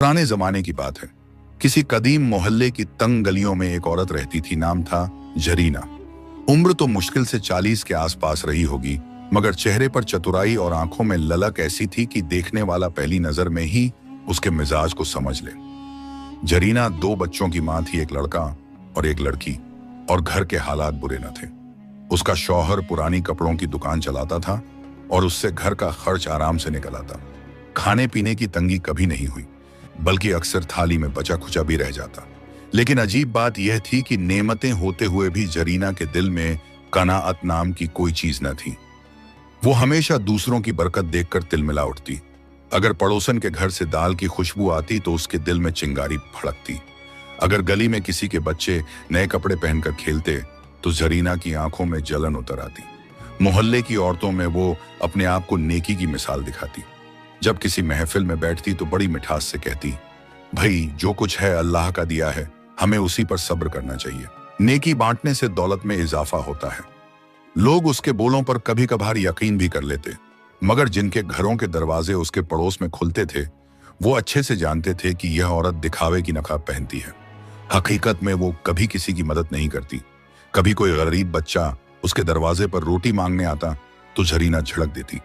पुराने जमाने की बात है। किसी कदीम मोहल्ले की तंग गलियों में एक औरत रहती थी। नाम था जरीना। उम्र तो मुश्किल से 40 के आसपास रही होगी, मगर चेहरे पर चतुराई और आंखों में ललक ऐसी थी कि देखने वाला पहली नजर में ही उसके मिजाज को समझ ले। जरीना 2 बच्चों की मां थी, एक लड़का और एक लड़की, और घर के हालात बुरे न थे। उसका शौहर पुरानी कपड़ों की दुकान चलाता था और उससे घर का खर्च आराम से निकल आता। खाने पीने की तंगी कभी नहीं हुई, बल्कि अक्सर थाली में बचा खुचा भी रह जाता। लेकिन अजीब बात यह थी कि नेमतें होते हुए भी जरीना के दिल में कनाअत नाम की कोई चीज न थी। वो हमेशा दूसरों की बरकत देखकर तिलमिला उठती। अगर पड़ोसन के घर से दाल की खुशबू आती तो उसके दिल में चिंगारी भड़कती। अगर गली में किसी के बच्चे नए कपड़े पहनकर खेलते तो जरीना की आंखों में जलन उतर आती। मोहल्ले की औरतों में वो अपने आप को नेकी की मिसाल दिखाती। जब किसी महफिल में बैठती तो बड़ी मिठास से कहती, भाई जो कुछ है अल्लाह का दिया है, हमें उसी पर सब्र करना चाहिए। नेकी बांटने से दौलत में इजाफा होता है। लोग उसके बोलों पर कभी कभार यकीन भी कर लेते, मगर जिनके घरों के दरवाजे उसके पड़ोस में खुलते थे वो अच्छे से जानते थे कि यह औरत दिखावे की नकाब पहनती है। हकीकत में वो कभी किसी की मदद नहीं करती। कभी कोई गरीब बच्चा उसके दरवाजे पर रोटी मांगने आता तो जरीना झड़क देती,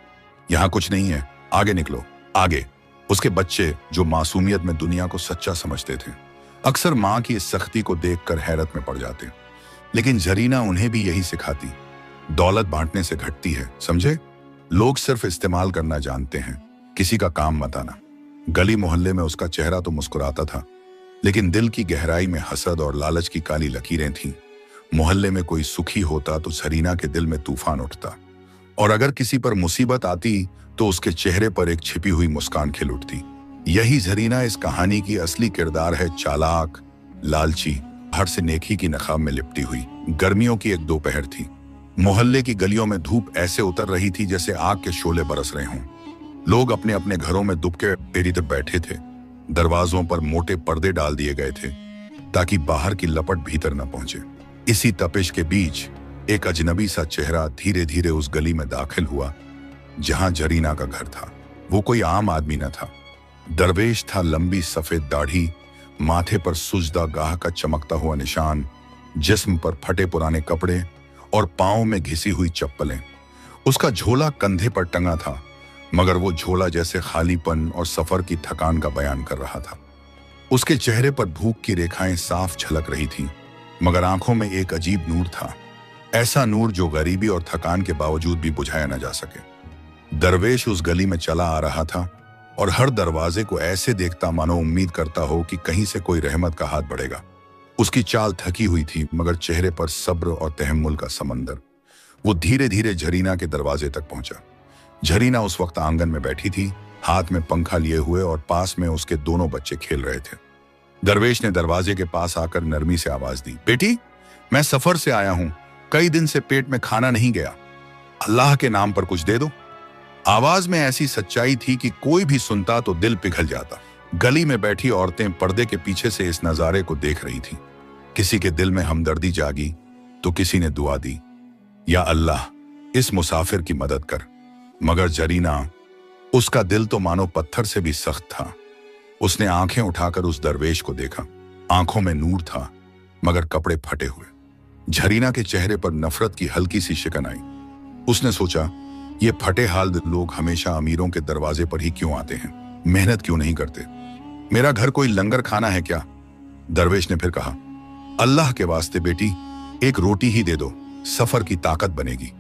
यहाँ कुछ नहीं है, आगे निकलो, आगे। उसके बच्चे जो मासूमियत में दुनिया को सच्चा समझते थे, अक्सर मां की इस सख्ती को देखकर हैरत में पड़ जाते। लेकिन जरीना उन्हें भी यही सिखाती, दौलत बांटने से घटती है, समझे? लोग सिर्फ इस्तेमाल करना जानते हैं, किसी का काम मत आना। गली मोहल्ले में उसका चेहरा तो मुस्कुराता था, लेकिन दिल की गहराई में हसद और लालच की काली लकीरें थीं। मोहल्ले में कोई सुखी होता तो जरीना के दिल में तूफान उठता, और अगर किसी पर मुसीबत आती तो उसके चेहरे पर एक छिपी हुई मुस्कान खिल उठती। यही जरीना इस कहानी की असली किरदार है, चालाक, लालची, हर से नेकी की नकाब में लिपटी हुई। गर्मियों की एक दोपहर थी। मोहल्ले की गलियों में धूप ऐसे उतर रही थी जैसे आग के शोले बरस रहे हों। लोग अपने अपने घरों में दुबके पेरी तक बैठे थे। दरवाजों पर मोटे पर्दे डाल दिए गए थे ताकि बाहर की लपट भीतर न पहुंचे। इसी तपिश के बीच एक अजनबी सा चेहरा धीरे धीरे उस गली में दाखिल हुआ जहां जरीना का घर था। वो कोई आम आदमी न था, दरवेश था। लंबी सफेद दाढ़ी, माथे पर सुजदा गाह का चमकता हुआ निशान, जिस्म पर फटे पुराने कपड़े और पांव में घिसी हुई चप्पलें। उसका झोला कंधे पर टंगा था, मगर वो झोला जैसे खालीपन और सफर की थकान का बयान कर रहा था। उसके चेहरे पर भूख की रेखाएं साफ झलक रही थीं, मगर आंखों में एक अजीब नूर था, ऐसा नूर जो गरीबी और थकान के बावजूद भी बुझाया न जा सके। दरवेश उस गली में चला आ रहा था और हर दरवाजे को ऐसे देखता मानो उम्मीद करता हो कि कहीं से कोई रहमत का हाथ बढ़ेगा। उसकी चाल थकी हुई थी, मगर चेहरे पर सब्र और तहम्मुल का समंदर। वो धीरे धीरे जरीना के दरवाजे तक पहुंचा। जरीना उस वक्त आंगन में बैठी थी, हाथ में पंखा लिए हुए, और पास में उसके दोनों बच्चे खेल रहे थे। दरवेश ने दरवाजे के पास आकर नरमी से आवाज दी, बेटी, मैं सफर से आया हूं, कई दिन से पेट में खाना नहीं गया, अल्लाह के नाम पर कुछ दे दो। आवाज में ऐसी सच्चाई थी कि कोई भी सुनता तो दिल पिघल जाता। गली में बैठी औरतें पर्दे के पीछे से इस नजारे को देख रही थीं। किसी के दिल में हमदर्दी जागी तो किसी ने दुआ दी, या अल्लाह इस मुसाफिर की मदद कर। मगर जरीना, उसका दिल तो मानो पत्थर से भी सख्त था। उसने आंखें उठाकर उस दरवेश को देखा। आंखों में नूर था, मगर कपड़े फटे हुए। जरीना के चेहरे पर नफरत की हल्की सी शिकन आई। उसने सोचा, ये फटे हाल लोग हमेशा अमीरों के दरवाजे पर ही क्यों आते हैं, मेहनत क्यों नहीं करते? मेरा घर कोई लंगर खाना है क्या? दरवेश ने फिर कहा, अल्लाह के वास्ते बेटी, एक रोटी ही दे दो, सफर की ताकत बनेगी।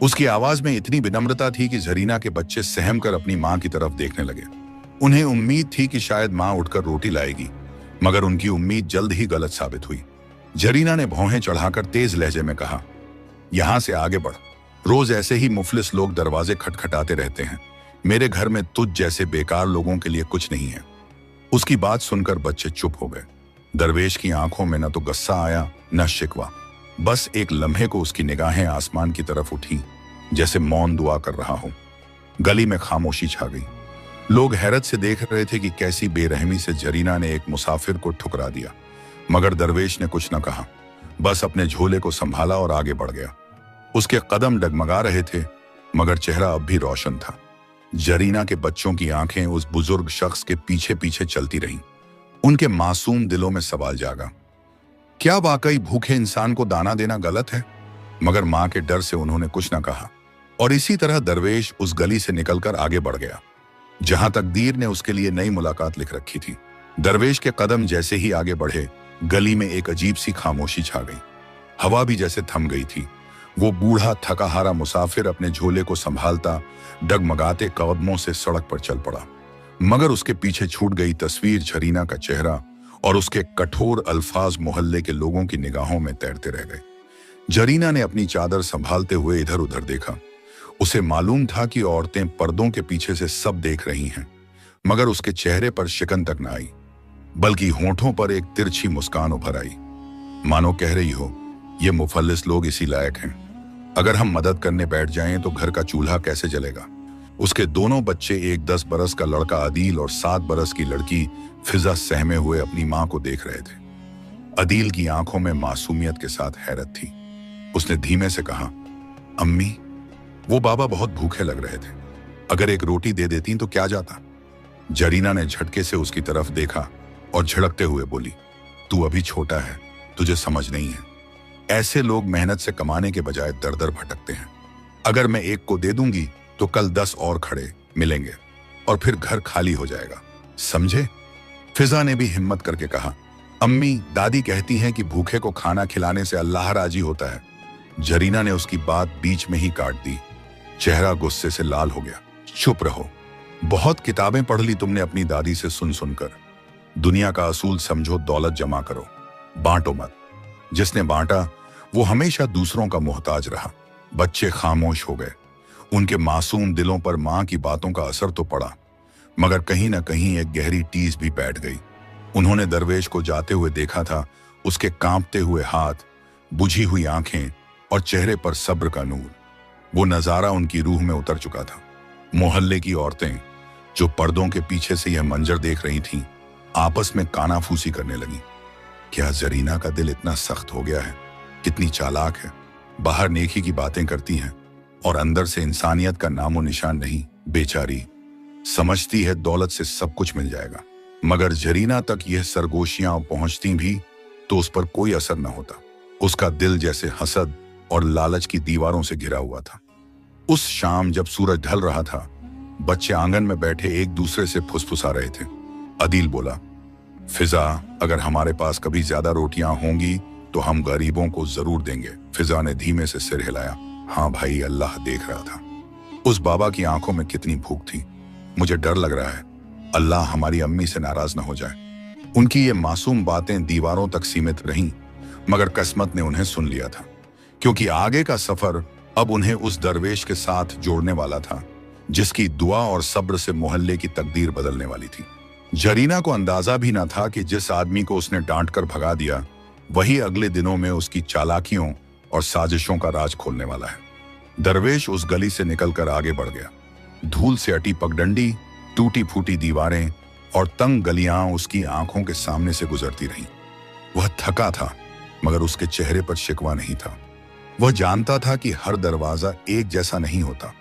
उसकी आवाज में इतनी विनम्रता थी कि जरीना के बच्चे सहम कर अपनी मां की तरफ देखने लगे। उन्हें उम्मीद थी कि शायद मां उठकर रोटी लाएगी, मगर उनकी उम्मीद जल्द ही गलत साबित हुई। जरीना ने भौहें चढ़ाकर तेज लहजे में कहा, यहां से आगे बढ़, रोज ऐसे ही मुफलिस लोग दरवाजे खटखटाते रहते हैं। मेरे घर में तुझ जैसे बेकार लोगों के लिए कुछ नहीं है। उसकी बात सुनकर बच्चे चुप हो गए। दरवेश की आंखों में न तो गुस्सा आया न शिकवा, बस एक लम्हे को उसकी निगाहें आसमान की तरफ उठी, जैसे मौन दुआ कर रहा हो। गली में खामोशी छा गई। लोग हैरत से देख रहे थे कि कैसी बेरहमी से जरीना ने एक मुसाफिर को ठुकरा दिया, मगर दरवेश ने कुछ न कहा, बस अपने झोले को संभाला और आगे बढ़ गया। उसके कदम डगमगा रहे थे, मगर चेहरा अब भी रोशन था। जरीना के बच्चों की आंखें उस बुजुर्ग शख्स के पीछे पीछे चलती रहीं। उनके मासूम दिलों में सवाल जागा, क्या वाकई भूखे इंसान को दाना देना गलत है? मगर मां के डर से उन्होंने कुछ न कहा। और इसी तरह दरवेश उस गली से निकलकर आगे बढ़ गया जहां तकदीर ने उसके लिए नई मुलाकात लिख रखी थी। दरवेश के कदम जैसे ही आगे बढ़े, गली में एक अजीब सी खामोशी छा गई। हवा भी जैसे थम गई थी। वो बूढ़ा थकाहारा मुसाफिर अपने झोले को संभालता डगमगाते कदमों से सड़क पर चल पड़ा। मगर उसके पीछे छूट गई तस्वीर, जरीना का चेहरा और उसके कठोर अल्फाज मोहल्ले के लोगों की निगाहों में तैरते रह गए। जरीना ने अपनी चादर संभालते हुए इधर उधर देखा। उसे मालूम था कि औरतें पर्दों के पीछे से सब देख रही हैं, मगर उसके चेहरे पर शिकन तक न आई, बल्कि होंठों पर एक तिरछी मुस्कान उभर आई, मानो कह रही हो, ये मुफल्लिस लोग इसी लायक हैं। अगर हम मदद करने बैठ जाएं तो घर का चूल्हा कैसे जलेगा? उसके दोनों बच्चे, एक 10 बरस का लड़का अदील और 7 बरस की लड़की फिजा, सहमे हुए अपनी मां को देख रहे थे। अदील की आंखों में मासूमियत के साथ हैरत थी। उसने धीमे से कहा, अम्मी, वो बाबा बहुत भूखे लग रहे थे, अगर एक रोटी दे देती तो क्या जाता? जरीना ने झटके से उसकी तरफ देखा और झिड़कते हुए बोली, तू अभी छोटा है, तुझे समझ नहीं है। ऐसे लोग मेहनत से कमाने के बजाय दर दर भटकते हैं। अगर मैं एक को दे दूंगी तो कल 10 और खड़े मिलेंगे और फिर घर खाली हो जाएगा, समझे? फिजा ने भी हिम्मत करके कहा, अम्मी, दादी कहती हैं कि भूखे को खाना खिलाने से अल्लाह राजी होता है। जरीना ने उसकी बात बीच में ही काट दी। चेहरा गुस्से से लाल हो गया। चुप रहो, बहुत किताबें पढ़ ली तुमने अपनी दादी से सुन सुनकर। दुनिया का असूल समझो, दौलत जमा करो, बांटो मत। जिसने बांटा वो हमेशा दूसरों का मोहताज रहा। बच्चे खामोश हो गए। उनके मासूम दिलों पर मां की बातों का असर तो पड़ा, मगर कहीं ना कहीं एक गहरी टीस भी बैठ गई। उन्होंने दरवेश को जाते हुए देखा था। उसके कांपते हुए हाथ, बुझी हुई आंखें और चेहरे पर सब्र का नूर। वो नजारा उनकी रूह में उतर चुका था। मोहल्ले की औरतें जो पर्दों के पीछे से यह मंजर देख रही थीं, आपस में कानाफूसी करने लगी। क्या जरीना का दिल इतना सख्त हो गया है? कितनी चालाक है, बाहर नेकी की बातें करती हैं और अंदर से इंसानियत का नामो निशान नहीं। बेचारी समझती है दौलत से सब कुछ मिल जाएगा, मगर जरीना तक यह सरगोशियां पहुंचती भी तो उस पर कोई असर न होता। उसका दिल जैसे हसद और लालच की दीवारों से घिरा हुआ था। उस शाम जब सूरज ढल रहा था, बच्चे आंगन में बैठे एक दूसरे से फुसफुसा रहे थे। अदील बोला, फिजा, अगर हमारे पास कभी ज्यादा रोटियां होंगी तो हम गरीबों को जरूर देंगे। फिजा ने धीमे से सिर हिलाया। हाँ भाई, अल्लाह देख रहा था। उस बाबा की आंखों में कितनी भूख थी। मुझे डर लग रहा है अल्लाह हमारी अम्मी से नाराज न हो जाए। उनकी ये मासूम बातें दीवारों तक सीमित रहीं, मगर किस्मत ने उन्हें सुन लिया था, क्योंकि आगे का सफर अब उन्हें उस दरवेश के साथ जोड़ने वाला था जिसकी दुआ और सब्र से मोहल्ले की तकदीर बदलने वाली थी। जरीना को अंदाजा भी न था कि जिस आदमी को उसने डांट कर भगा दिया, वही अगले दिनों में उसकी चालाकियों और साजिशों का राज खोलने वाला है। दरवेश उस गली से निकलकर आगे बढ़ गया। धूल से अटी पगडंडी, टूटी फूटी दीवारें और तंग गलियां उसकी आंखों के सामने से गुजरती रहीं। वह थका था, मगर उसके चेहरे पर शिकवा नहीं था। वह जानता था कि हर दरवाजा एक जैसा नहीं होता।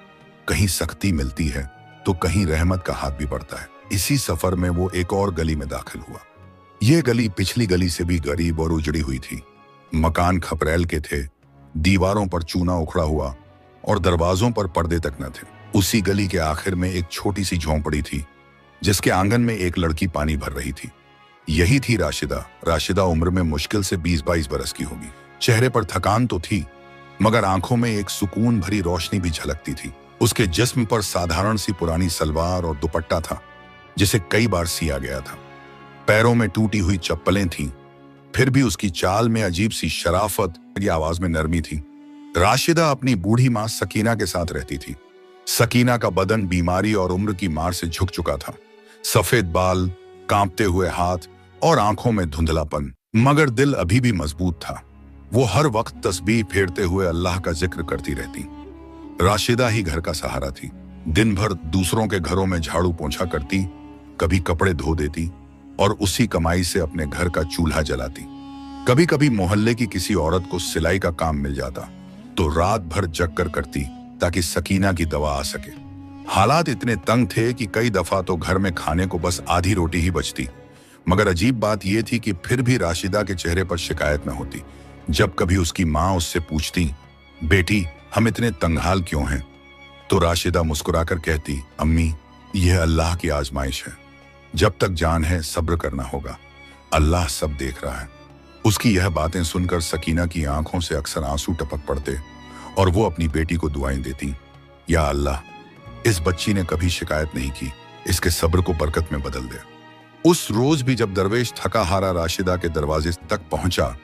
कहीं सख्ती मिलती है तो कहीं रहमत का हाथ भी बढ़ता है। इसी सफर में वो एक और गली में दाखिल हुआ। यह गली पिछली गली से भी गरीब और उजड़ी हुई थी। मकान खपरेल के थे, दीवारों पर चूना उखड़ा हुआ और दरवाजों पर पर्दे तक न थे। उसी गली के आखिर में एक छोटी सी झोंपड़ी थी जिसके आंगन में एक लड़की पानी भर रही थी। यही थी राशिदा। राशिदा उम्र में मुश्किल से 20-22 बरस की होगी। चेहरे पर थकान तो थी, मगर आंखों में एक सुकून भरी रोशनी भी झलकती थी। उसके जिस्म पर साधारण सी पुरानी सलवार और दुपट्टा था जिसे कई बार सिया गया था। पैरों में टूटी हुई चप्पलें थीं, फिर भी उसकी चाल में अजीब सी शराफत, की आवाज में नरमी थी। राशिदा अपनी बूढ़ी मां सकीना के साथ रहती थी। सकीना का बदन बीमारी और उम्र की मार से झुक चुका था। सफेद बाल, कांपते हुए हाथ और आंखों में धुंधलापन, मगर दिल अभी भी मजबूत था। वो हर वक्त तस्बीह फेरते हुए अल्लाह का जिक्र करती रहती। राशिदा ही घर का सहारा थी। दिन भर दूसरों के घरों में झाड़ू पोंछा करती, कभी कपड़े धो देती और उसी कमाई से अपने घर का चूल्हा जलाती। कभी कभी मोहल्ले की किसी औरत को सिलाई का काम मिल जाता तो रात भर जग कर करती ताकि सकीना की दवा आ सके। हालात इतने तंग थे कि कई दफा तो घर में खाने को बस आधी रोटी ही बचती। मगर अजीब बात यह थी कि फिर भी राशिदा के चेहरे पर शिकायत न होती। जब कभी उसकी माँ उससे पूछती, बेटी हम इतने तंगहाल क्यों हैं, तो राशिदा मुस्कुराकर कहती, अम्मी यह अल्लाह की आजमाइश है, जब तक जान है सब्र करना होगा, अल्लाह सब देख रहा है। उसकी यह बातें सुनकर सकीना की आंखों से अक्सर आंसू टपक पड़ते और वो अपनी बेटी को दुआएं देती, या अल्लाह इस बच्ची ने कभी शिकायत नहीं की, इसके सब्र को बरकत में बदल दे। उस रोज भी जब दरवेश थका हारा राशिदा के दरवाजे तक पहुंचा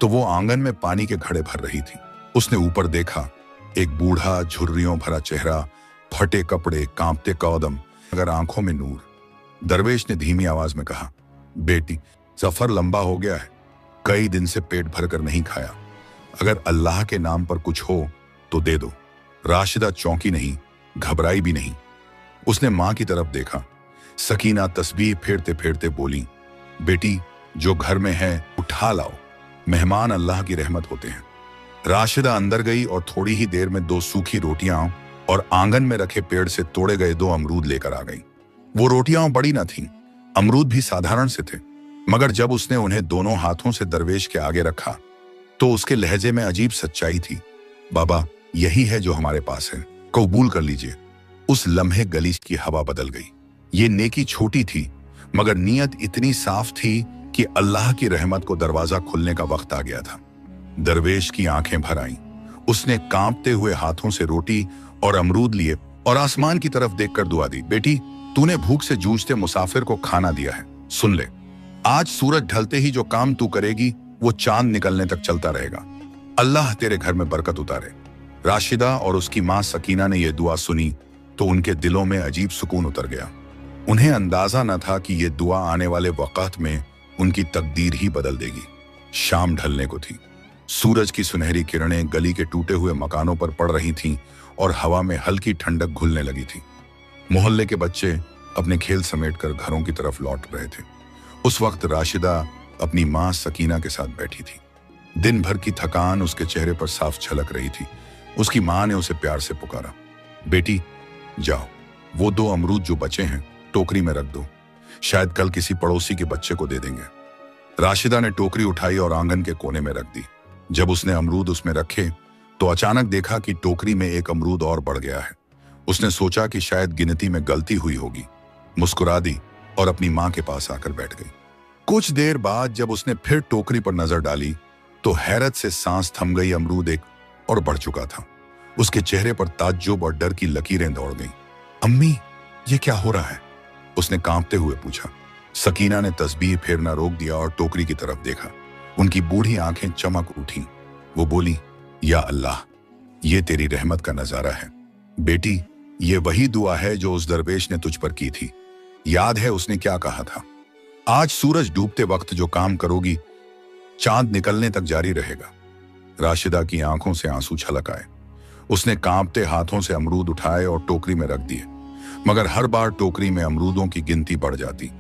तो वो आंगन में पानी के घड़े भर रही थी। उसने ऊपर देखा, एक बूढ़ा झुर्रियों भरा चेहरा, फटे कपड़े, कांपते कदम, मगर आंखों में नूर। दरवेश ने धीमी आवाज में कहा, बेटी सफर लंबा हो गया है, कई दिन से पेट भरकर नहीं खाया, अगर अल्लाह के नाम पर कुछ हो तो दे दो। राशिदा चौंकी नहीं, घबराई भी नहीं। उसने मां की तरफ देखा। सकीना तस्बीह फेरते फेरते बोली, बेटी जो घर में है उठा लाओ, मेहमान अल्लाह की रहमत होते हैं। राशिदा अंदर गई और थोड़ी ही देर में 2 सूखी रोटियां और आंगन में रखे पेड़ से तोड़े गए 2 अमरूद लेकर आ गई। वो रोटियां बड़ी न थीं, अमरूद भी साधारण से थे, मगर जब उसने उन्हें दोनों हाथों से दरवेश के आगे रखा तो उसके लहजे में अजीब सच्चाई थी। बाबा यही है जो हमारे पास है, कबूल कर लीजिए। उस लम्हे गली की हवा बदल गई। ये नेकी छोटी थी मगर नीयत इतनी साफ थी कि अल्लाह की रहमत को दरवाजा खुलने का वक्त आ गया था। दरवेश की आंखें भर आईं। उसने कांपते हुए हाथों से रोटी और अमरूद लिए और आसमान की तरफ देखकर दुआ दी, बेटी तूने भूख से जूझते मुसाफिर को खाना दिया है, सुन ले, आज सूरज ढलते ही जो काम तू करेगी वो चांद निकलने तक चलता रहेगा, अल्लाह तेरे घर में बरकत उतारे। राशिदा और उसकी मां सकीना ने यह दुआ सुनी तो उनके दिलों में अजीब सुकून उतर गया। उन्हें अंदाजा न था कि यह दुआ आने वाले वक्त में उनकी तकदीर ही बदल देगी। शाम ढलने को थी। सूरज की सुनहरी किरणें गली के टूटे हुए मकानों पर पड़ रही थीं और हवा में हल्की ठंडक घुलने लगी थी। मोहल्ले के बच्चे अपने खेल समेटकर घरों की तरफ लौट रहे थे। उस वक्त राशिदा अपनी मां सकीना के साथ बैठी थी। दिन भर की थकान उसके चेहरे पर साफ झलक रही थी। उसकी मां ने उसे प्यार से पुकारा, बेटी जाओ, वो 2 अमरूद जो बचे हैं टोकरी में रख दो, शायद कल किसी पड़ोसी के बच्चे को दे देंगे। राशिदा ने टोकरी उठाई और आंगन के कोने में रख दी। जब उसने अमरूद उसमें रखे तो अचानक देखा कि टोकरी में एक अमरूद और बढ़ गया है। उसने सोचा कि शायद गिनती में गलती हुई होगी, मुस्कुरा दी और अपनी मां के पास आकर बैठ गई। कुछ देर बाद जब उसने फिर टोकरी पर नजर डाली तो हैरत से सांस थम गई। अमरूद एक और बढ़ चुका था। उसके चेहरे पर ताज्जुब और डर की लकीरें दौड़ गईं। अम्मी ये क्या हो रहा है, उसने कांपते हुए पूछा। सकीना ने तस्बीह फेरना रोक दिया और टोकरी की तरफ देखा। उनकी बूढ़ी आंखें चमक उठी। वो बोली, या अल्लाह ये तेरी रहमत का नजारा है। बेटी ये वही दुआ है जो उस दरवेश ने तुझ पर की थी, याद है उसने क्या कहा था, आज सूरज डूबते वक्त जो काम करोगी चांद निकलने तक जारी रहेगा। राशिदा की आंखों से आंसू छलक आए। उसने कांपते हाथों से अमरूद उठाए और टोकरी में रख दिए, मगर हर बार टोकरी में अमरूदों की गिनती बढ़ जाती।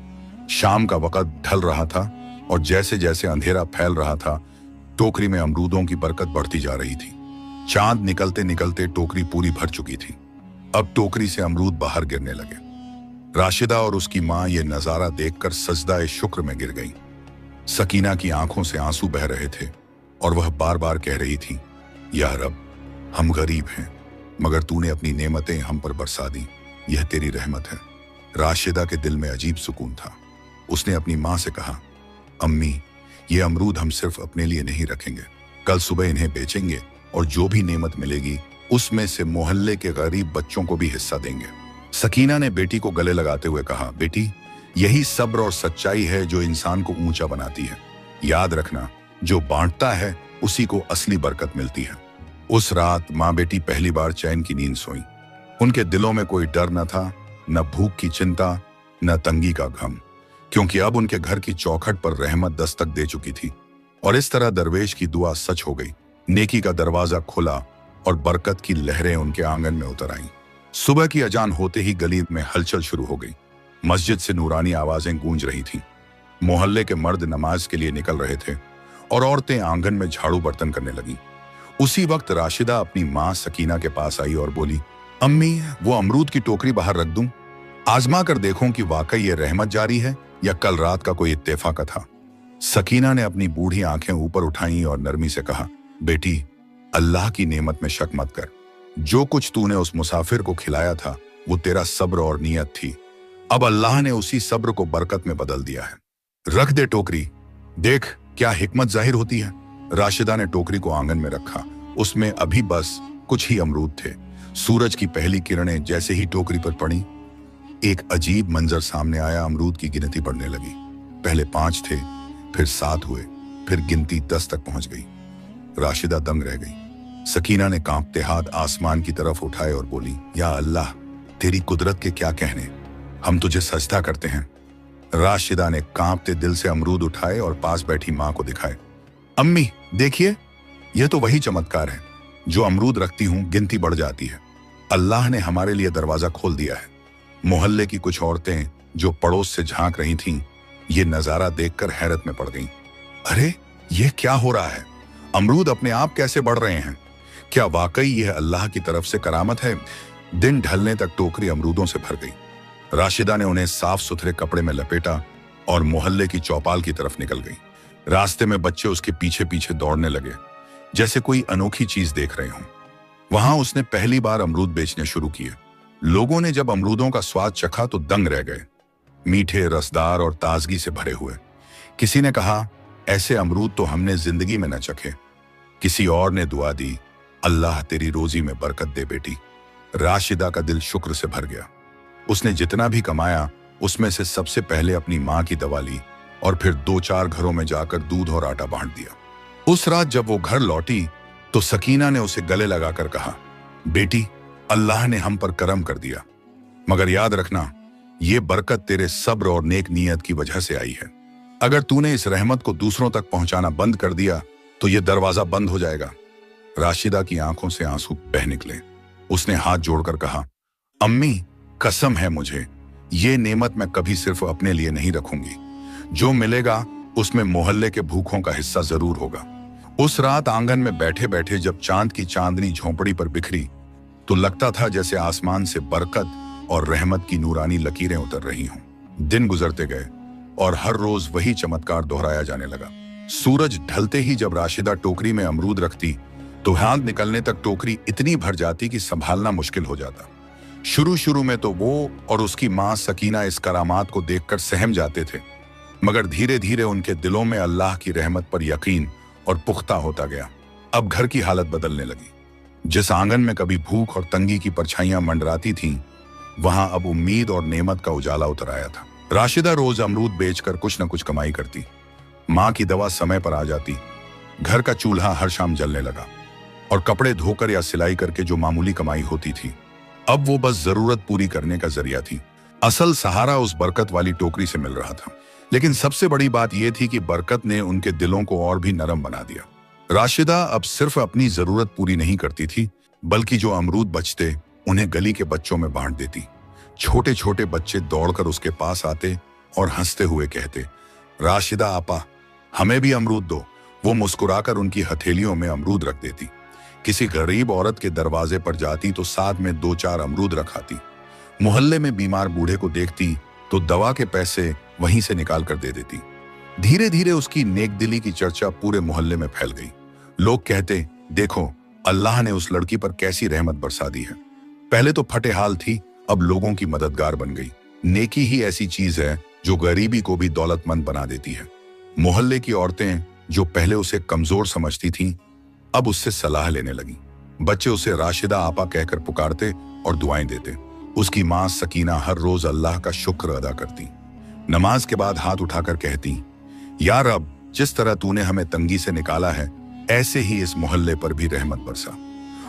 शाम का वक्त ढल रहा था और जैसे जैसे अंधेरा फैल रहा था टोकरी में अमरूदों की बरकत बढ़ती जा रही थी। चांद निकलते निकलते टोकरी पूरी भर चुकी थी। अब टोकरी से अमरूद बाहर गिरने लगे। राशिदा और उसकी मां ये नजारा देखकर सजदाए शुक्र में गिर गईं। सकीना की आंखों से आंसू बह रहे थे और वह बार बार कह रही थी, या रब हम गरीब हैं मगर तूने अपनी नेमतें हम पर बरसा दी, यह तेरी रहमत है। राशिदा के दिल में अजीब सुकून था। उसने अपनी मां से कहा, अम्मी ये अमरूद हम सिर्फ अपने लिए नहीं रखेंगे, कल सुबह इन्हें बेचेंगे और जो भी नेमत मिलेगी उसमें से मोहल्ले के गरीब बच्चों को भी हिस्सा देंगे। सकीना ने बेटी को गले लगाते हुए कहा, बेटी यही सब्र और सच्चाई है जो इंसान को ऊंचा बनाती है। याद रखना, जो बांटता है उसी को असली बरकत मिलती है। उस रात माँ बेटी पहली बार चैन की नींद सोई। उनके दिलों में कोई डर न था, न भूख की चिंता, न तंगी का गम, क्योंकि अब उनके घर की चौखट पर रहमत दस्तक दे चुकी थी। और इस तरह दरवेश की दुआ सच हो गई। नेकी का दरवाजा खुला और बरकत की लहरें उनके आंगन में उतर आईं। सुबह की अजान होते ही गली में हलचल शुरू हो गई। मस्जिद से नूरानी आवाजें गूंज रही थीं। मोहल्ले के मर्द नमाज के लिए निकल रहे थे और औरतें आंगन में झाड़ू बर्तन करने लगीं। उसी वक्त राशिदा अपनी मां सकीना के पास आई और बोली, अम्मी, वो अमरूद की टोकरी बाहर रख दूं? आजमा कर देखूं कि वाकई ये रहमत जारी है या कल रात का कोई इत्तेफाक था। सकीना ने अपनी बूढ़ी आंखें ऊपर उठाई और नरमी से कहा, बेटी, अल्लाह की नेमत में शक मत कर। जो कुछ तूने उस मुसाफिर को खिलाया था वो तेरा सब्र और नियत थी। अब अल्लाह ने उसी सब्र को बरकत में बदल दिया है। रख दे टोकरी, देख क्या हिकमत जाहिर होती है। राशिदा ने टोकरी को आंगन में रखा। उसमें अभी बस कुछ ही अमरूद थे। सूरज की पहली किरणें जैसे ही टोकरी पर पड़ी, एक अजीब मंजर सामने आया। अमरूद की गिनती बढ़ने लगी। पहले 5 थे, फिर 7 हुए, फिर गिनती 10 तक पहुंच गई। राशिदा दंग रह गई। सकीना ने कांपते हाथ आसमान की तरफ उठाए और बोली, या अल्लाह, तेरी कुदरत के क्या कहने, हम तुझे सजदा करते हैं। राशिदा ने कांपते दिल से अमरूद उठाए और पास बैठी मां को दिखाए। अम्मी देखिए, यह तो वही चमत्कार है। जो अमरूद रखती हूं गिनती बढ़ जाती है। अल्लाह ने हमारे लिए दरवाजा खोल दिया है। मोहल्ले की कुछ औरतें जो पड़ोस से झांक रही थीं, ये नजारा देखकर हैरत में पड़ गईं। अरे ये क्या हो रहा है? अमरूद अपने आप कैसे बढ़ रहे हैं? क्या वाकई यह अल्लाह की तरफ से करामत है? दिन ढलने तक टोकरी अमरूदों से भर गई। राशिदा ने उन्हें साफ सुथरे कपड़े में लपेटा और मोहल्ले की चौपाल की तरफ निकल गई। रास्ते में बच्चे उसके पीछे पीछे दौड़ने लगे, जैसे कोई अनोखी चीज देख रहे हों। वहां उसने पहली बार अमरूद बेचने शुरू किए। लोगों ने जब अमरूदों का स्वाद चखा तो दंग रह गए। मीठे, रसदार और ताजगी से भरे हुए। किसी ने कहा, ऐसे अमरूद तो हमने जिंदगी में न चखे। किसी और ने दुआ दी, अल्लाह तेरी रोजी में बरकत दे बेटी। राशिदा का दिल शुक्र से भर गया। उसने जितना भी कमाया उसमें से सबसे पहले अपनी मां की दवा ली और फिर 2-4 घरों में जाकर दूध और आटा बांट दिया। उस रात जब वो घर लौटी तो सकीना ने उसे गले लगाकर कहा, बेटी, अल्लाह ने हम पर करम कर दिया, मगर याद रखना, ये बरकत तेरे सब्र और नेक नीयत की वजह से आई है। अगर तूने इस रहमत को दूसरों तक पहुंचाना बंद कर दिया तो ये दरवाजा बंद हो जाएगा। राशिदा की आंखों से आंसू बह निकले। उसने हाथ जोड़कर कहा, अम्मी, कसम है मुझे, ये नेमत मैं कभी सिर्फ अपने लिए नहीं रखूंगी। जो मिलेगा उसमें मोहल्ले के भूखों का हिस्सा जरूर होगा। उस रात आंगन में बैठे बैठे जब चांद की चांदनी झोंपड़ी पर बिखरी तो लगता था जैसे आसमान से बरकत और रहमत की नूरानी लकीरें उतर रही हों। दिन गुजरते गए और हर रोज वही चमत्कार दोहराया जाने लगा। सूरज ढलते ही जब राशिदा टोकरी में अमरूद रखती तो हाथ निकलने तक टोकरी इतनी भर जाती कि संभालना मुश्किल हो जाता। शुरू में तो वो और उसकी मां सकीना इस करामात को देखकर सहम जाते थे, मगर धीरे धीरे उनके दिलों में अल्लाह की रहमत पर यकीन और पुख्ता होता गया। अब घर की हालत बदलने लगी। जिस आंगन में कभी भूख और तंगी की परछाइयां मंडराती थीं, वहां अब उम्मीद और नेमत का उजाला उतर आया था। राशिदा रोज अमरूद बेचकर कुछ न कुछ कमाई करती। मां की दवा समय पर आ जाती। घर का चूल्हा हर शाम जलने लगा और कपड़े धोकर या सिलाई करके जो मामूली कमाई होती थी, अब वो बस जरूरत पूरी करने का जरिया थी। असल सहारा उस बरकत वाली टोकरी से मिल रहा था। लेकिन सबसे बड़ी बात यह थी कि बरकत ने उनके दिलों को और भी नरम बना दिया। राशिदा अब सिर्फ अपनी जरूरत पूरी नहीं करती थी, बल्कि जो अमरूद बचते उन्हें गली के बच्चों में बांट देती। छोटे छोटे बच्चे दौड़कर उसके पास आते और हंसते हुए कहते, राशिदा आपा, हमें भी अमरूद दो। वो मुस्कुराकर उनकी हथेलियों में अमरूद रख देती। किसी गरीब औरत के दरवाजे पर जाती तो साथ में 2-4 अमरूद रखाती। मोहल्ले में बीमार बूढ़े को देखती तो दवा के पैसे वहीं से निकाल कर दे देती। धीरे धीरे उसकी नेकदिली की चर्चा पूरे मोहल्ले में फैल गई। लोग कहते, देखो अल्लाह ने उस लड़की पर कैसी रहमत बरसा दी है। पहले तो फटे हाल थी, अब लोगों की मददगार बन गई। नेकी ही ऐसी चीज है जो गरीबी को भी दौलतमंद बना देती है। मोहल्ले की औरतें जो पहले उसे कमजोर समझती थीं, अब उससे सलाह लेने लगी। बच्चे उसे राशिदा आपा कहकर पुकारते और दुआएं देते। उसकी मां सकीना हर रोज अल्लाह का शुक्र अदा करती। नमाज के बाद हाथ उठाकर कहती, या रब, जिस तरह तूने हमें तंगी से निकाला है, ऐसे ही इस मोहल्ले पर भी रहमत बरसा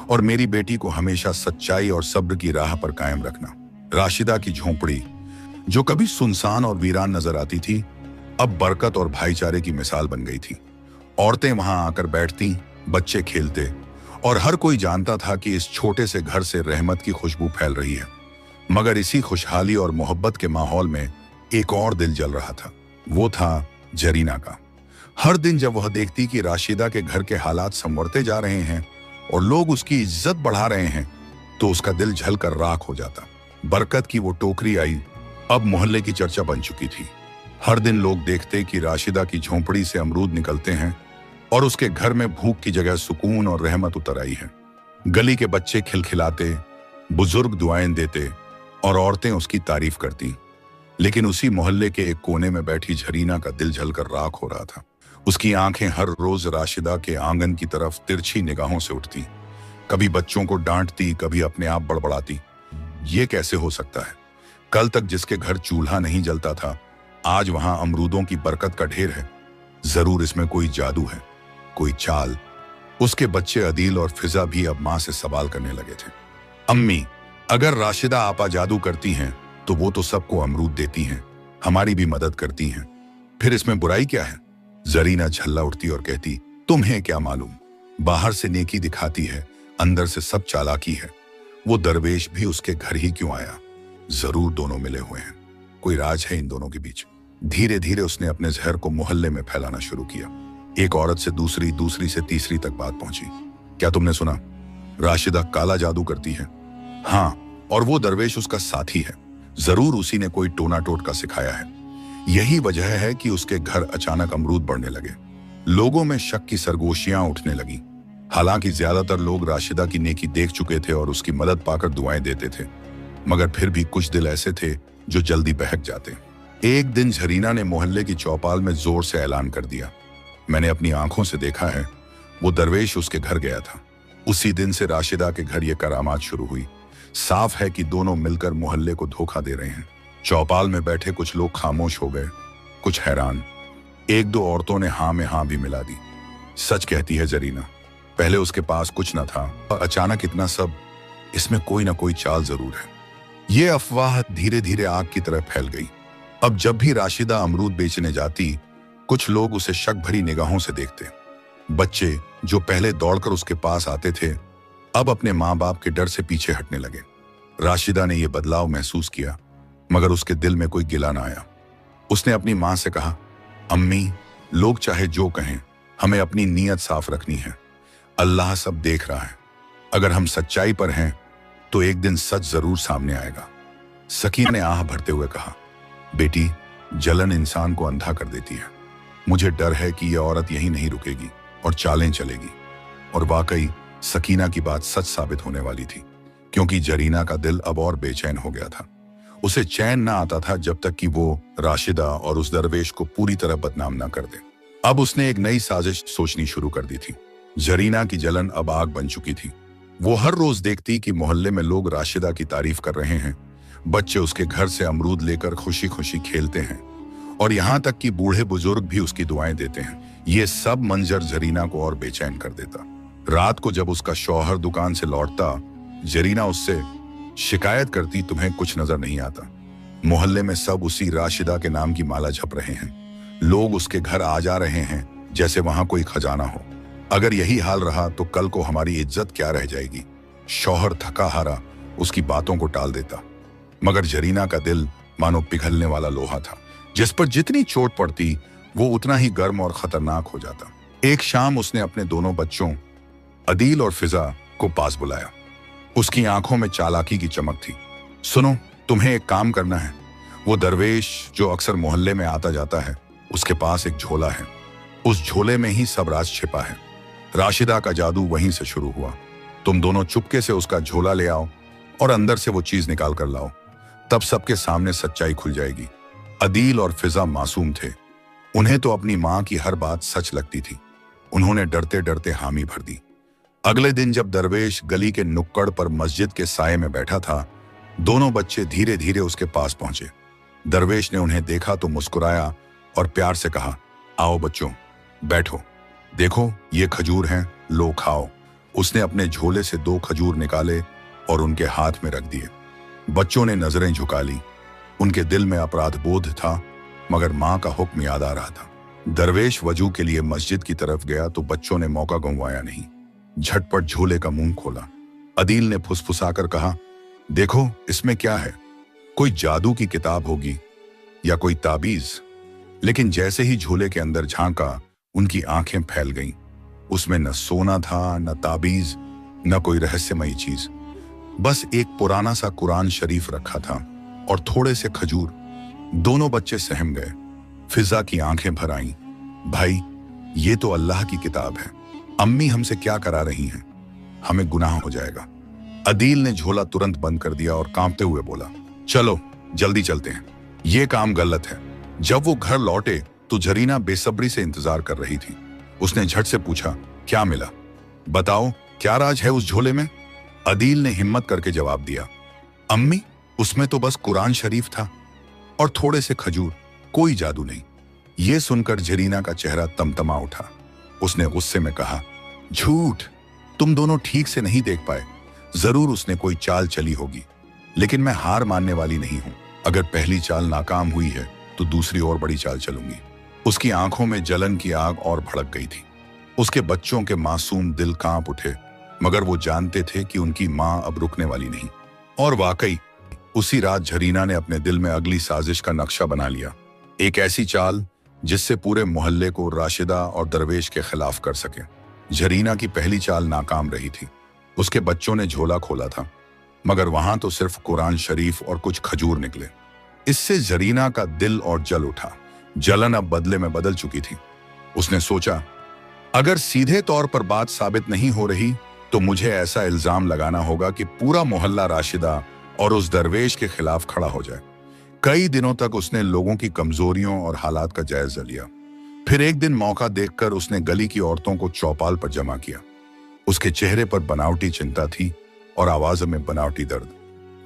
और मेरी बेटी को हमेशा सच्चाई और सब्र की राह पर कायम रखना। राशिदा की झोंपड़ी, जो कभी सुनसान और वीरान नजर आती थी, अब बरकत और भाईचारे की मिसाल बन गई थी। औरतें वहां आकर बैठती, बच्चे खेलते और हर कोई जानता था कि इस छोटे से घर से रहमत की खुशबू फैल रही है। मगर इसी खुशहाली और मोहब्बत के माहौल में एक और दिल जल रहा था। वो था जरीना का। हर दिन जब वह देखती कि राशिदा के घर के हालात संवरते जा रहे हैं और लोग उसकी इज्जत बढ़ा रहे हैं, तो उसका दिल जलकर राख हो जाता। बरकत की वो टोकरी आई अब मोहल्ले की चर्चा बन चुकी थी। हर दिन लोग देखते कि राशिदा की झोंपड़ी से अमरूद निकलते हैं और उसके घर में भूख की जगह सुकून और रहमत उतर आई है। गली के बच्चे खिलखिलाते, बुजुर्ग दुआएं देते और औरतें उसकी तारीफ करती। लेकिन उसी मोहल्ले के एक कोने में बैठी झरीना का दिल जलकर राख हो रहा था। उसकी आंखें हर रोज राशिदा के आंगन की तरफ तिरछी निगाहों से उठती, कभी बच्चों को डांटती, कभी अपने आप बड़बड़ाती। ये कैसे हो सकता है? कल तक जिसके घर चूल्हा नहीं जलता था, आज वहां अमरूदों की बरकत का ढेर है। जरूर इसमें कोई जादू है, कोई चाल। उसके बच्चे अदील और फिजा भी अब मां से सवाल करने लगे थे। अम्मी, अगर राशिदा आपा जादू करती हैं तो वो तो सबको अमरूद देती हैं, हमारी भी मदद करती हैं, फिर इसमें बुराई क्या है? जरीना झल्ला उठती और कहती, तुम्हें क्या मालूम, बाहर से नेकी दिखाती है, अंदर से सब चालाकी है। वो दरवेश भी उसके घर ही क्यों आया? जरूर दोनों मिले हुए हैं, कोई राज है इन दोनों के बीच। धीरे धीरे उसने अपने जहर को मोहल्ले में फैलाना शुरू किया। एक औरत से दूसरी, दूसरी से तीसरी तक बात पहुंची। क्या तुमने सुना? राशिदा काला जादू करती है। हाँ, और वो दरवेश उसका साथी है। जरूर उसी ने कोई टोना टोटका सिखाया है। यही वजह है कि उसके घर अचानक अमरूद बढ़ने लगे। लोगों में शक की सरगोशियां उठने लगी। हालांकि ज्यादातर लोग राशिदा की नेकी देख चुके थे और उसकी मदद पाकर दुआएं देते थे, मगर फिर भी कुछ दिल ऐसे थे जो जल्दी बहक जाते। एक दिन झरीना ने मोहल्ले की चौपाल में जोर से ऐलान कर दिया, मैंने अपनी आंखों से देखा है, वो दरवेश उसके घर गया था। उसी दिन से राशिदा के घर ये करामात शुरू हुई। साफ है कि दोनों मिलकर मोहल्ले को धोखा दे रहे हैं। चौपाल में बैठे कुछ लोग खामोश हो गए, कुछ हैरान। एक दो औरतों ने हाँ में हाँ भी मिला दी। सच कहती है जरीना, पहले उसके पास कुछ न था, अचानक इतना सब। इसमें कोई ना कोई चाल जरूर है। ये अफवाह धीरे धीरे आग की तरह फैल गई। अब जब भी राशिदा अमरूद बेचने जाती, कुछ लोग उसे शक भरी निगाहों से देखते। बच्चे जो पहले दौड़कर उसके पास आते थे, अब अपने माँ बाप के डर से पीछे हटने लगे। राशिदा ने यह बदलाव महसूस किया, मगर उसके दिल में कोई गिला ना आया। उसने अपनी माँ से कहा, अम्मी, लोग चाहे जो कहें, हमें अपनी नीयत साफ रखनी है। अल्लाह सब देख रहा है। अगर हम सच्चाई पर हैं तो एक दिन सच जरूर सामने आएगा। सकीना ने आह भरते हुए कहा, बेटी, जलन इंसान को अंधा कर देती है। मुझे डर है कि यह औरत यहीं नहीं रुकेगी और चालें चलेगी। और वाकई सकीना की बात सच साबित होने वाली थी, क्योंकि जरीना का दिल अब और बेचैन हो गया था। उसे चैन ना आता था जब तक कि वो राशिदा और उस दरवेश को पूरी तरह बदनाम ना कर दे। अब उसने एक नई साजिश सोचनी शुरू कर दी थी। जरीना की जलन अब आग बन चुकी थी। वो हर रोज देखती कि मोहल्ले में लोग राशिदा की तारीफ कर रहे हैं, बच्चे उसके घर से अमरूद लेकर खुशी खुशी खेलते हैं, और यहाँ तक कि बूढ़े बुजुर्ग भी उसकी दुआएं देते हैं। ये सब मंजर जरीना को और बेचैन कर देता। रात को जब उसका शौहर दुकान से लौटता, जरीना उससे शिकायत करती, तुम्हें कुछ नजर नहीं आता? मोहल्ले में सब उसी राशिदा के नाम की माला जप रहे हैं। लोग उसके घर आ जा रहे हैं जैसे वहां कोई खजाना हो। अगर यही हाल रहा तो कल को हमारी इज्जत क्या रह जाएगी? शौहर थका हारा उसकी बातों को टाल देता, मगर जरीना का दिल मानो पिघलने वाला लोहा था। जिस पर जितनी चोट पड़ती वो उतना ही गर्म और खतरनाक हो जाता। एक शाम उसने अपने दोनों बच्चों अदील और फिजा को पास बुलाया। उसकी आंखों में चालाकी की चमक थी। सुनो, तुम्हें एक काम करना है। वो दरवेश जो अक्सर मोहल्ले में आता जाता है, उसके पास एक झोला है। उस झोले में ही सब राज छिपा है। राशिदा का जादू वहीं से शुरू हुआ। तुम दोनों चुपके से उसका झोला ले आओ और अंदर से वो चीज निकाल कर लाओ, तब सबके सामने सच्चाई खुल जाएगी। अदील और फिजा मासूम थे। उन्हें तो अपनी माँ की हर बात सच लगती थी। उन्होंने डरते डरते हामी भर दी। अगले दिन जब दरवेश गली के नुक्कड़ पर मस्जिद के साये में बैठा था, दोनों बच्चे धीरे धीरे उसके पास पहुंचे। दरवेश ने उन्हें देखा तो मुस्कुराया और प्यार से कहा, आओ बच्चों, बैठो, देखो ये खजूर हैं, लो खाओ। उसने अपने झोले से 2 खजूर निकाले और उनके हाथ में रख दिए। बच्चों ने नजरें झुका ली। उनके दिल में अपराध बोध था, मगर माँ का हुक्म याद आ रहा था। दरवेश वजू के लिए मस्जिद की तरफ गया तो बच्चों ने मौका गंवाया नहीं। झटपट झोले का मुंह खोला। अदील ने फुसफुसाकर कहा, देखो इसमें क्या है? कोई जादू की किताब होगी या कोई ताबीज। लेकिन जैसे ही झोले के अंदर झांका, उनकी आंखें फैल गईं। उसमें न सोना था, न ताबीज, न कोई रहस्यमयी चीज। बस एक पुराना सा कुरान शरीफ रखा था और थोड़े से खजूर। दोनों बच्चे सहम गए। फिजा की आंखें भर आईं। भाई, ये तो अल्लाह की किताब है। अम्मी हमसे क्या करा रही हैं? हमें गुनाह हो जाएगा। अदील ने झोला तुरंत बंद कर दिया और कांपते हुए बोला, चलो जल्दी चलते हैं, ये काम गलत है। जब वो घर लौटे तो जरीना बेसब्री से इंतजार कर रही थी। उसने झट से पूछा, क्या मिला? बताओ, क्या राज है उस झोले में? अदील ने हिम्मत करके जवाब दिया, अम्मी, उसमें तो बस कुरान शरीफ था और थोड़े से खजूर, कोई जादू नहीं। ये सुनकर जरीना का चेहरा तमतमा उठा। उसने गुस्से में कहा, झूठ, तुम दोनों ठीक से नहीं देख पाए। जरूर उसने कोई चाल चली होगी, लेकिन मैं हार मानने वाली नहीं हूं। अगर पहली चाल नाकाम हुई है तो दूसरी और बड़ी चाल चलूंगी। उसकी आंखों में जलन की आग और भड़क गई थी। उसके बच्चों के मासूम दिल कांप उठे, मगर वो जानते थे कि उनकी मां अब रुकने वाली नहीं। और वाकई उसी रात जरीना ने अपने दिल में अगली साजिश का नक्शा बना लिया। एक ऐसी चाल जिससे पूरे मोहल्ले को राशिदा और दरवेश के खिलाफ कर सके। जरीना की पहली चाल नाकाम रही थी। उसके बच्चों ने झोला खोला था, मगर वहां तो सिर्फ कुरान शरीफ और कुछ खजूर निकले। इससे जरीना का दिल और जल उठा। जलन अब बदले में बदल चुकी थी। उसने सोचा, अगर सीधे तौर पर बात साबित नहीं हो रही तो मुझे ऐसा इल्जाम लगाना होगा कि पूरा मोहल्ला राशिदा और उस दरवेश के खिलाफ खड़ा हो जाए। कई दिनों तक उसने लोगों की कमजोरियों और हालात का जायजा लिया। फिर एक दिन मौका देखकर उसने गली की औरतों को चौपाल पर जमा किया। उसके चेहरे पर बनावटी चिंता थी और आवाज में बनावटी दर्द।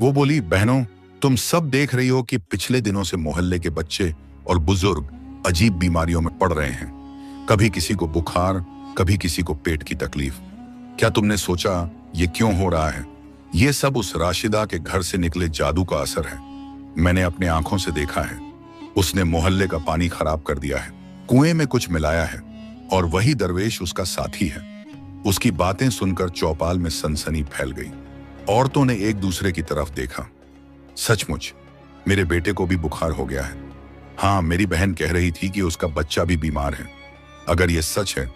वो बोली, बहनों, तुम सब देख रही हो कि पिछले दिनों से मोहल्ले के बच्चे और बुजुर्ग अजीब बीमारियों में पड़ रहे हैं। कभी किसी को बुखार, कभी किसी को पेट की तकलीफ। क्या तुमने सोचा ये क्यों हो रहा है? ये सब उस राशिदा के घर से निकले जादू का असर है। मैंने अपने आंखों से देखा है। उसने मोहल्ले का पानी खराब कर दिया है, कुएं में कुछ मिलाया है, और वही दरवेश उसका साथी है। उसकी बातें सुनकर चौपाल में सनसनी फैल गई। औरतों ने एक दूसरे की तरफ देखा। सचमुच मेरे बेटे को भी बुखार हो गया है। हाँ, मेरी बहन कह रही थी कि उसका बच्चा भी बीमार है। अगर ये सच है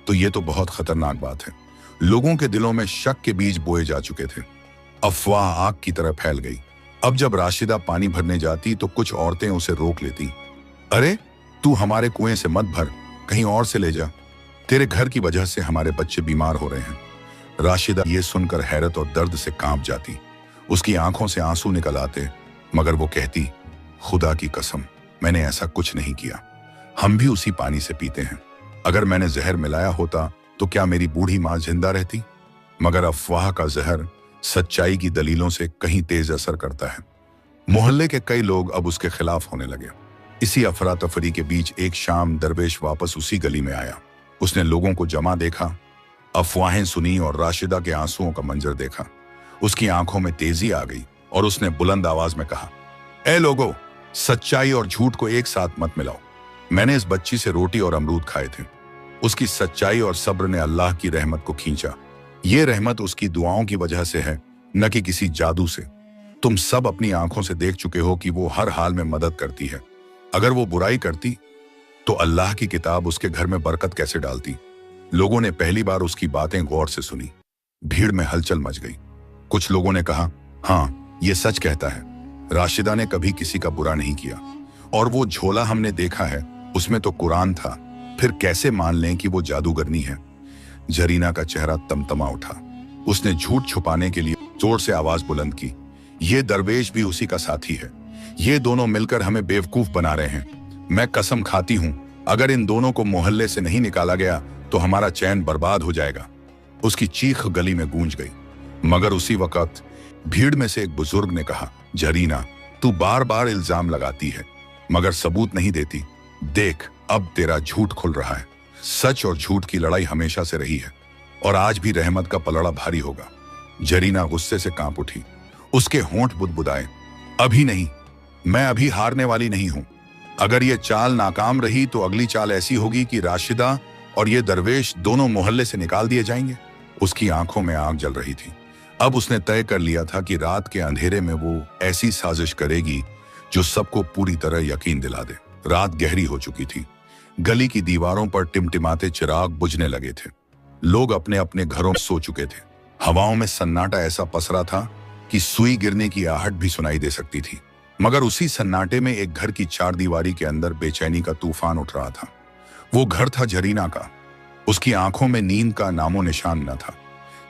तो ये तो बहुत खतरनाक बात है। लोगों के दिलों में शक के बीज बोए जा चुके थे। अफवाह आग की तरह फैल गई। अब जब राशिदा पानी भरने जाती तो कुछ औरतें उसे रोक लेती। अरे, तू हमारे कुएं से मत भर, कहीं और से ले जा। तेरे घर की वजह से हमारे बच्चे बीमार हो रहे हैं। राशिदा ये सुनकर हैरत और दर्द से कांप जाती। उसकी आंखों से आंसू निकल आते, मगर वो कहती, खुदा की कसम, मैंने ऐसा कुछ नहीं किया। हम भी उसी पानी से पीते हैं। अगर मैंने जहर मिलाया होता तो क्या मेरी बूढ़ी मां जिंदा रहती? मगर अफवाह का जहर सच्चाई की दलीलों से कहीं तेज असर करता है। मोहल्ले के कई लोग अब उसके खिलाफ होने लगे। इसी अफरा तफरी के बीच एक शाम दरवेश वापस उसी गली में आया। उसने लोगों को जमा देखा, अफवाहें सुनी और राशिदा के आंसुओं का मंजर देखा। उसकी आंखों में तेजी आ गई और उसने बुलंद आवाज में कहा, ए लोगो, सच्चाई और झूठ को एक साथ मत मिलाओ। मैंने इस बच्ची से रोटी और अमरूद खाए थे। उसकी सच्चाई और सब्र ने अल्लाह की रहमत को खींचा। ये रहमत उसकी दुआओं की वजह से है, न कि किसी जादू से। तुम सब अपनी आंखों से देख चुके हो कि वो हर हाल में मदद करती है। अगर वो बुराई करती तो अल्लाह की किताब उसके घर में बरकत कैसे डालती? लोगों ने पहली बार उसकी बातें गौर से सुनी। भीड़ में हलचल मच गई। कुछ लोगों ने कहा, हाँ, ये सच कहता है। राशिदा ने कभी किसी का बुरा नहीं किया, और वो झोला हमने देखा है, उसमें तो कुरान था। फिर कैसे मान लें कि वो जादूगरनी है? जरीना का चेहरा तमतमा उठा। उसने झूठ छुपाने के लिए जोर से आवाज बुलंद की, ये दरवेश भी उसी का साथी है। ये दोनों मिलकर हमें बेवकूफ बना रहे हैं। मैं कसम खाती हूं, अगर इन दोनों को मोहल्ले से नहीं निकाला गया तो हमारा चैन बर्बाद हो जाएगा। उसकी चीख गली में गूंज गई। मगर उसी वक्त भीड़ में से एक बुजुर्ग ने कहा, जरीना, तू बार बार इल्जाम लगाती है मगर सबूत नहीं देती। देख, अब तेरा झूठ खुल रहा है। सच और झूठ की लड़ाई हमेशा से रही है, और आज भी रहमत का पलड़ा भारी होगा। जरीना गुस्से से कांप उठी। उसके होंठ बुदबुदाए। अभी नहीं, मैं अभी हारने वाली नहीं हूं। अगर ये चाल नाकाम रही तो अगली चाल ऐसी होगी कि राशिदा और ये दरवेश दोनों मोहल्ले से निकाल दिए जाएंगे। उसकी आंखों में आग जल रही थी। अब उसने तय कर लिया था कि रात के अंधेरे में वो ऐसी साजिश करेगी जो सबको पूरी तरह यकीन दिला दे। रात गहरी हो चुकी थी। गली की दीवारों पर टिमटिमाते चिराग बुझने लगे थे। लोग अपने अपने घरों में सो चुके थे। हवाओं में सन्नाटा ऐसा पसरा था कि सुई गिरने की आहट भी सुनाई दे सकती थी। मगर उसी सन्नाटे में एक घर की चार दीवारी के अंदर बेचैनी का तूफान उठ रहा था। वो घर था जरीना का। उसकी आंखों में नींद का नामो निशान न था।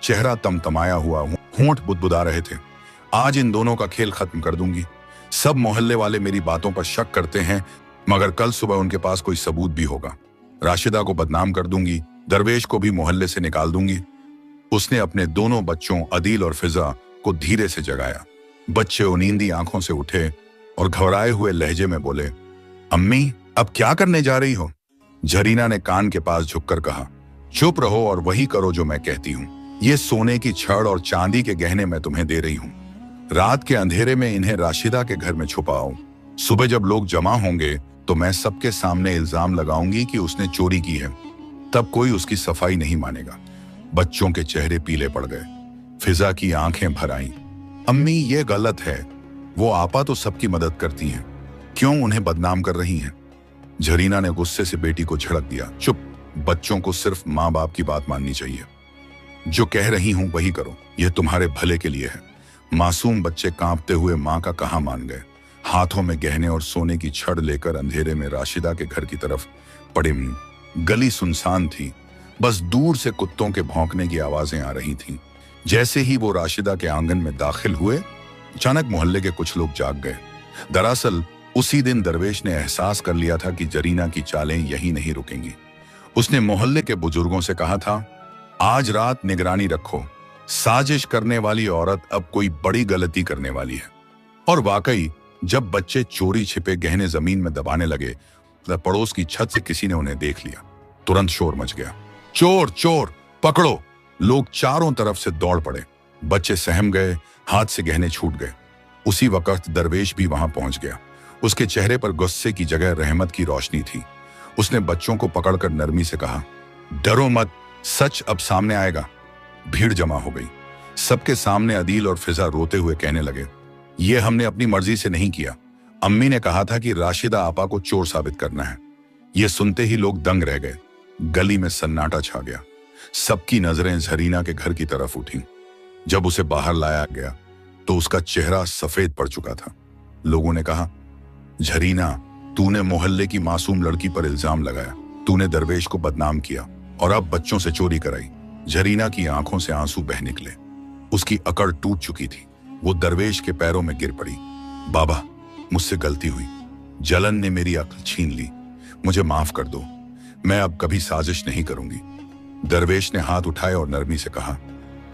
चेहरा तमतमाया हुआ, होंठ बुदबुदा रहे थे। आज इन दोनों का खेल खत्म कर दूंगी। सब मोहल्ले वाले मेरी बातों पर शक करते हैं, मगर कल सुबह उनके पास कोई सबूत भी होगा। राशिदा को बदनाम कर दूंगी, दरवेश को भी मोहल्ले से निकाल दूंगी। उसने अपने दोनों बच्चों अदील और फिजा को धीरे से जगाया। बच्चे उनींदी आंखों से उठे और घबराए हुए लहजे में बोले, अम्मी, अब क्या करने जा रही हो? जरीना ने कान के पास झुककर कहा, चुप रहो और वही करो जो मैं कहती हूँ। ये सोने की छड़ और चांदी के गहने मैं तुम्हें दे रही हूँ। रात के अंधेरे में इन्हें राशिदा के घर में छुपाओ। सुबह जब लोग जमा होंगे तो मैं सबके सामने इल्जाम लगाऊंगी कि उसने चोरी की है। तब कोई उसकी सफाई नहीं मानेगा। बच्चों के चेहरे पीले पड़ गए। फिजा की आंखें भर आईं। अम्मी, ये गलत है। वो आपा तो सबकी मदद करती हैं, क्यों उन्हें बदनाम कर रही हैं? जरीना ने गुस्से से बेटी को झड़क दिया। चुप, बच्चों को सिर्फ माँ बाप की बात माननी चाहिए। जो कह रही हूं वही करो, यह तुम्हारे भले के लिए है। मासूम बच्चे कांपते हुए माँ का कहा मान गए। हाथों में गहने और सोने की छड़ लेकर अंधेरे में राशिदा के घर की तरफ पड़े। गली सुनसान थी, बस दूर से कुत्तों के भौंकने की आवाजें आ रही थीं। जैसे ही वो राशिदा के आंगन में दाखिल हुए, अचानक मोहल्ले के कुछ लोग जाग गए। दरअसल उसी दिन दरवेश ने एहसास कर लिया था कि जरीना की चालें यही नहीं रुकेंगी। उसने मोहल्ले के बुजुर्गों से कहा था, आज रात निगरानी रखो, साजिश करने वाली औरत अब कोई बड़ी गलती करने वाली है। और वाकई जब बच्चे चोरी छिपे गहने जमीन में दबाने लगे, तब पड़ोस की छत से किसी ने उन्हें देख लिया। तुरंत शोर मच गया, चोर चोर, पकड़ो। लोग चारों तरफ से दौड़ पड़े। बच्चे सहम गए, हाथ से गहने छूट गए। उसी वक्त दरवेश भी वहां पहुंच गया। उसके चेहरे पर गुस्से की जगह रहमत की रोशनी थी। उसने बच्चों को पकड़कर नरमी से कहा, डरो मत, सच अब सामने आएगा। भीड़ जमा हो गई। सबके सामने अदील और फिजा रोते हुए कहने लगे, ये हमने अपनी मर्जी से नहीं किया। अम्मी ने कहा था कि राशिदा आपा को चोर साबित करना है। ये सुनते ही लोग दंग रह गए। गली में सन्नाटा छा गया। सबकी नजरें जरीना के घर की तरफ उठी। जब उसे बाहर लाया गया तो उसका चेहरा सफेद पड़ चुका था। लोगों ने कहा, जरीना, तूने मोहल्ले की मासूम लड़की पर इल्जाम लगाया, तूने दरवेश को बदनाम किया और अब बच्चों से चोरी कराई। जरीना की आंखों से आंसू बह निकले। उसकी अकड़ टूट चुकी थी। वो दरवेश के पैरों में गिर पड़ी। बाबा, मुझसे गलती हुई। जलन ने मेरी अक्ल छीन ली। मुझे माफ कर दो। मैं अब कभी साजिश नहीं करूंगी। दरवेश ने हाथ उठाए और नरमी से कहा,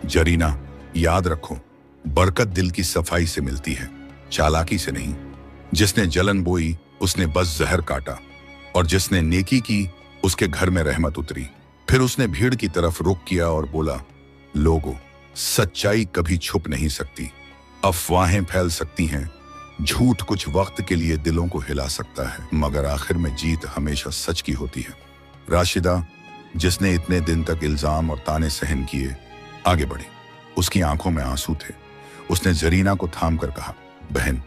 जरीना, याद रखो, बरकत दिल की सफाई से मिलती है, चालाकी से नहीं। जिसने जलन बोई उसने बस जहर काटा, और जिसने नेकी की उसके घर में रहमत उतरी। फिर उसने भीड़ की तरफ रुख किया और बोला, लोगों, सच्चाई कभी छुप नहीं सकती। अफवाहें फैल सकती हैं, झूठ कुछ वक्त के लिए दिलों को हिला सकता है, मगर आखिर में जीत हमेशा सच की होती है। राशिदा, जिसने इतने दिन तक इल्जाम और ताने सहन किए, आगे बढ़ी। उसकी आंखों में आंसू थे। उसने जरीना को थाम कर कहा, बहन,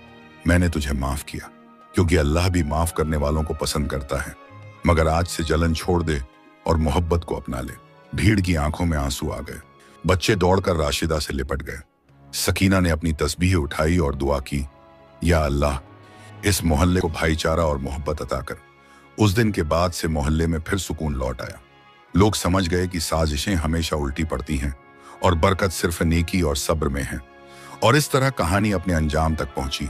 मैंने तुझे माफ किया, क्योंकि अल्लाह भी माफ करने वालों को पसंद करता है। मगर आज से जलन छोड़ दे और मोहब्बत को अपना ले। भीड़ की आंखों में आंसू आ गए। बच्चे दौड़कर राशिदा से लिपट गए। सकीना ने अपनी तस्बीह उठाई और दुआ की, या अल्लाह, इस मोहल्ले को भाईचारा और मोहब्बत अता कर। उस दिन के बाद से मोहल्ले में फिर सुकून लौट आया। लोग समझ गए कि साजिशें हमेशा उल्टी पड़ती हैं और बरकत सिर्फ नेकी और सब्र में है। और इस तरह कहानी अपने अंजाम तक पहुंची।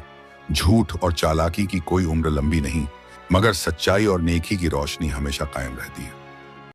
झूठ और चालाकी की कोई उम्र लंबी नहीं, मगर सच्चाई और नेकी की रोशनी हमेशा कायम रहती है।